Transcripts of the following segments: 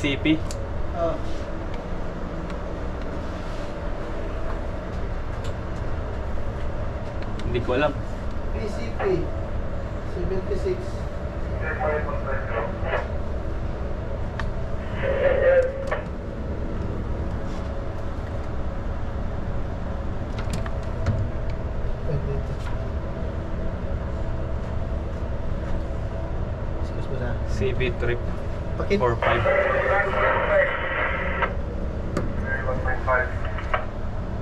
BCP. Ah. Hindi ko alam. PCP 76. Excuse mo na. CB trip Pakit. 45.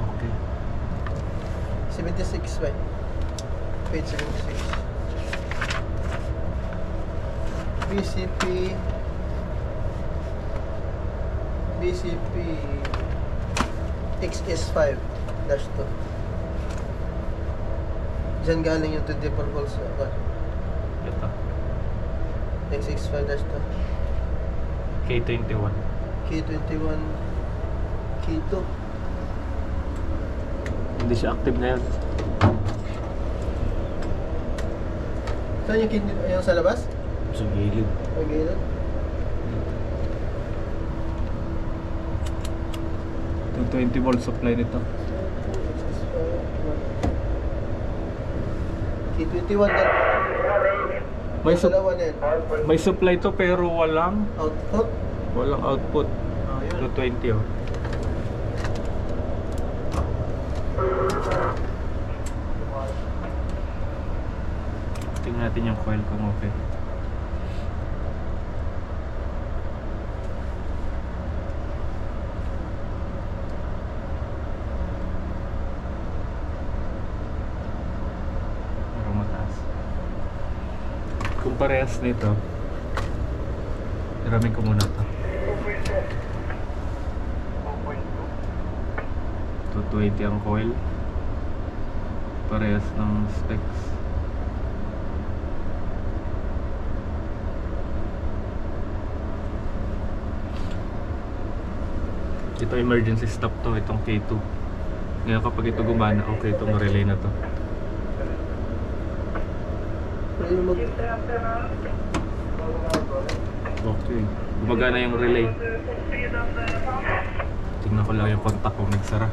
Okay. 76 ba? Page 76. BCP XS5 dash 2. Diyan galing yung 24 volts na Ito. XS5 dash 2. K21. K21 K2. Hindi siya active ngayon. Saan yung K2? Yung sa labas? Sa gilid. Okay na. Yung 20 volt supply nito. K21 na. May, dalawa na yan. may supply to pero walang Output. output. Oh, yun. 220 oh. Tingnan natin yung coil kung okay. Parang mataas. Kung parehas nito, iramin ko muna to. 220 ang coil. Parehas ng specs. Ito emergency stop to, itong K2. Ngayon kapag ito gumana, okay itong relay na to. Pwede mag... Okay. Gumagana yung relay. Tingnan ko lang yung contact kung nagsara.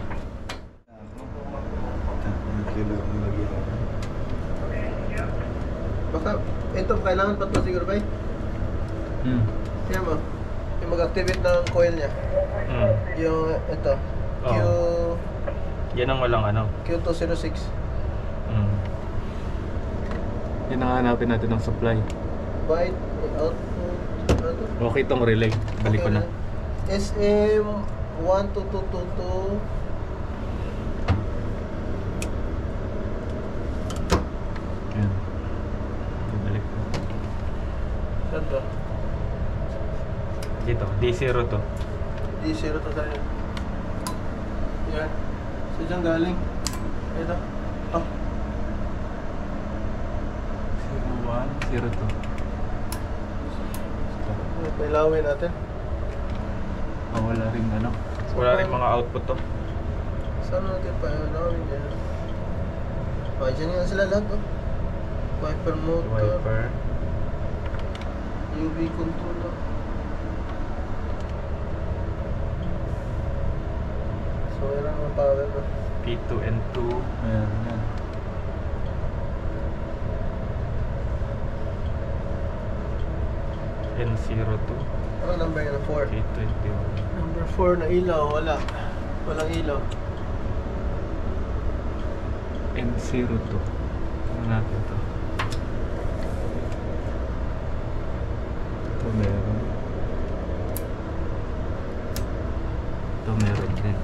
Baka, ito, kailangan pa ito siguro ba? Yan mo. Yung mag-activate ng coil niya. Yung, ito. Yan ang walang ano. Q206. Yan ang hanapin natin ng supply. Byte, output, ano to? Okay itong relay. Balik ko na. SM12222. Yan. Balik ko. Saan to? Dito. D0 to. D0 to tayo. Yan. So dyan galing. Ito. Oh. 01, 02. Pailawin natin. Wala rin ano. Wala rin mga output to. Saan natin pailawin yan? Okay, dyan nga sila lahat, oh. Wiper motor. Wiper. UV controller. So, yan ang mga power, no? P2 and 2. Ayan, yan. N02. Ano number yan? 4. K21. Number 4 na ilaw, wala. Walang ilaw. N02. Ano natin to? Ito meron. Ito meron din.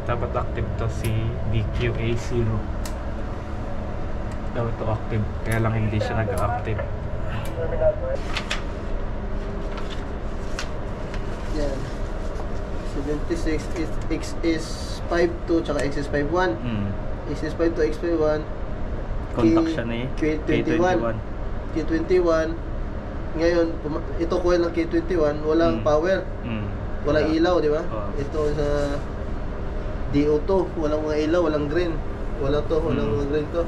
Dapat active to si BQA0. Dapat to active. Kaya lang hindi siya nag-active. Yan. 76 XS52 tsaka XS51. XS52, XS51. Contact siya ni K21. K21. Ngayon, ito coil ng K21, walang power. Walang ilaw, di ba? Ito sa DO2, walang mga ilaw, walang green. Wala to, walang mga green to.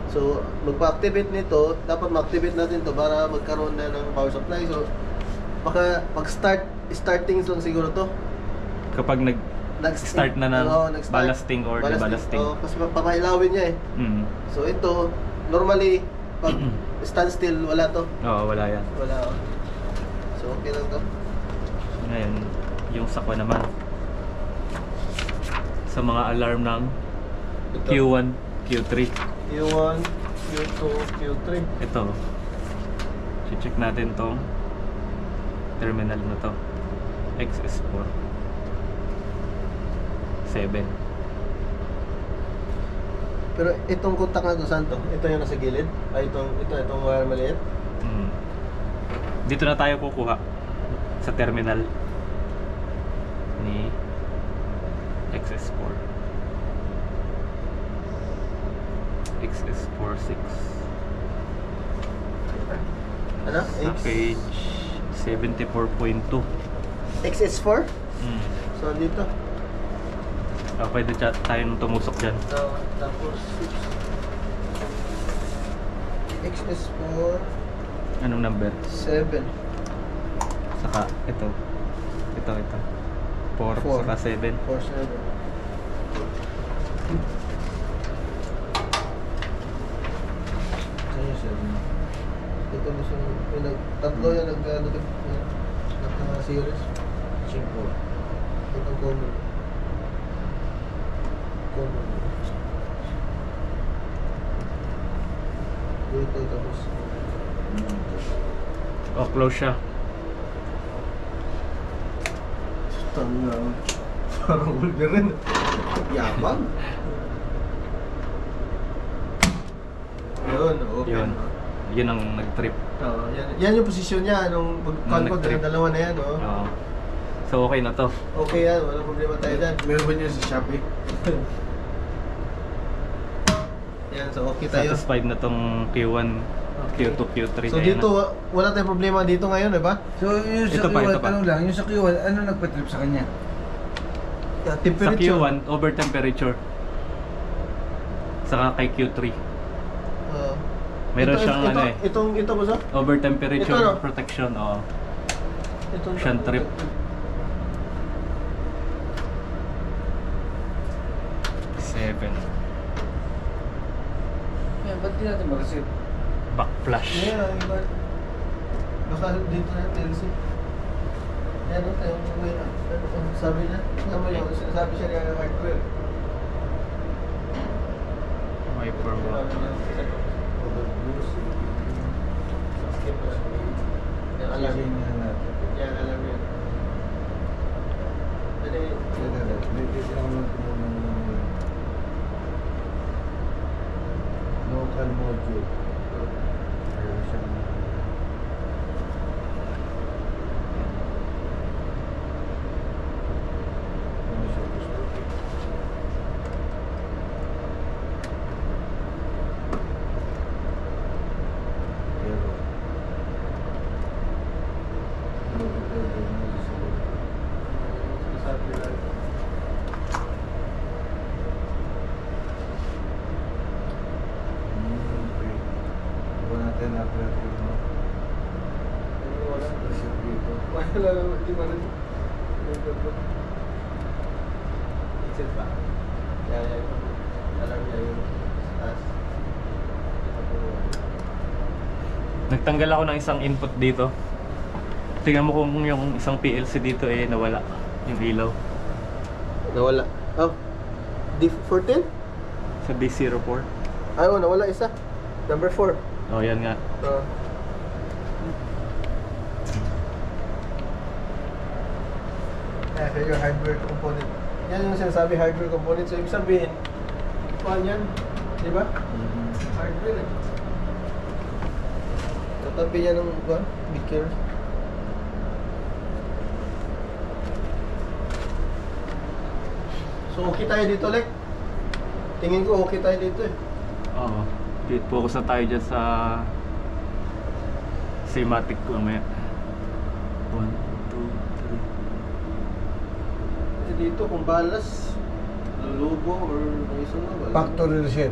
So, magpa-activate nito, dapat ma-activate natin to para magkaroon na ng power supply. So, baka starting lang siguro to. Kapag nag-start na ng ballasting or deballasting. Kasi papailawin niya eh. So, ito, normally, pag standstill, wala to. Oo, wala yan. Wala. So, okay lang to. Ngayon, yung sakwa naman. Sa mga alarm ng Ito. Q1, Q3. Q1, Q2, Q3. Ito. I-check natin tong terminal na to. XS4. 7. Pero itong kontak na to, saan to? Ito yung nasa gilid? Ay, itong wire maliit? Dito na tayo kukuha sa terminal ni XS4. XS46. Ano? Sa page 74.2. XS4? So, dito. Pwede tayong tumusok dyan. Tapos, XS4 Anong number? 7. Saka ito. Ito. 4 saka 7. 4, 7. Ito mo siya, tatlo yan nagka-series. 5. Itong common. Dito tapos. Close siya. Tanga. Parang Wolverine. Yabang. Yun. Yun ang nag-trip. Yan yung posisyon niya nung pag-con ko, dalawa na yan, Oo. So okay na to. Okay yan, walang problema tayo dyan. Meron ba niya sa Shopee? Yan, so okay tayo. Satisfied na tong Q1, Q2, Q3. So dito, wala tayong problema dito ngayon, di ba? So yung sa Q1, tanong lang, yung sa Q1, ano nagpa-trip sa kanya? Sa Temperature. Q1, over temperature. Saka kay Q3. Meron siyang ano eh. Ito ba sa? Over temperature Ito, no? protection. Oo. Itong Siyang trip. Yeah, ba't di natin mag-receive? Back flash. Yeah, iba. Baka dito na TLC. Yan o, tayo may sabi niya. Tama yung sinasabi siya niya ng hardware. Wiper block. Yan, alam yun. Yan, alam yun. Local module. Ayaw siyang... Wala naman, di ba rin? Exit pa. Yan. Alam niya yung taas. Nagtanggal ako ng isang input dito. Tingnan mo kung yung isang PLC dito eh nawala. Yung ilaw. Nawala. Oh. D14? Sa D04. Ay, nawala isa. Number 4. Oh, yan nga. Kaya yung hardware component. Yan yung sinasabi hardware component. So, ibig sabihin, kuhan yan. Di ba? Hardware eh. Tatabi yan ng kuhan. Be careful. So, okay tayo dito, Lek. Tingin ko okay tayo dito eh. Oo. Focus na tayo dyan sa Simatic ko mamaya. 1, 2, 3. Dito kung balas, lulubo or may sunod, wala. Factory reset.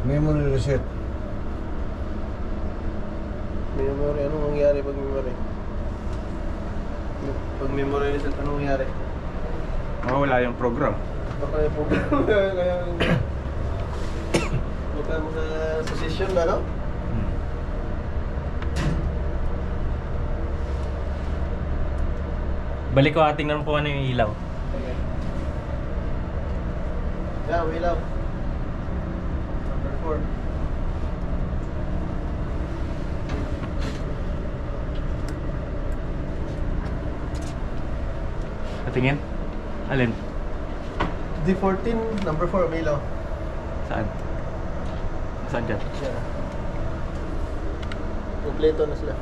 Memory reset. Memory, anong mangyari pag memory? Pag memory reset, anong mangyari? Mawala yung program. Baka yung program kaya baka mga sa session na, no? Balik ko tingnan po ano yung ilaw. Okay. Yeah, we love. Number 4. Patingin? Alin? D14, number 4, Milo. Saan? Saan dyan? Yeah. Kompleto na sila.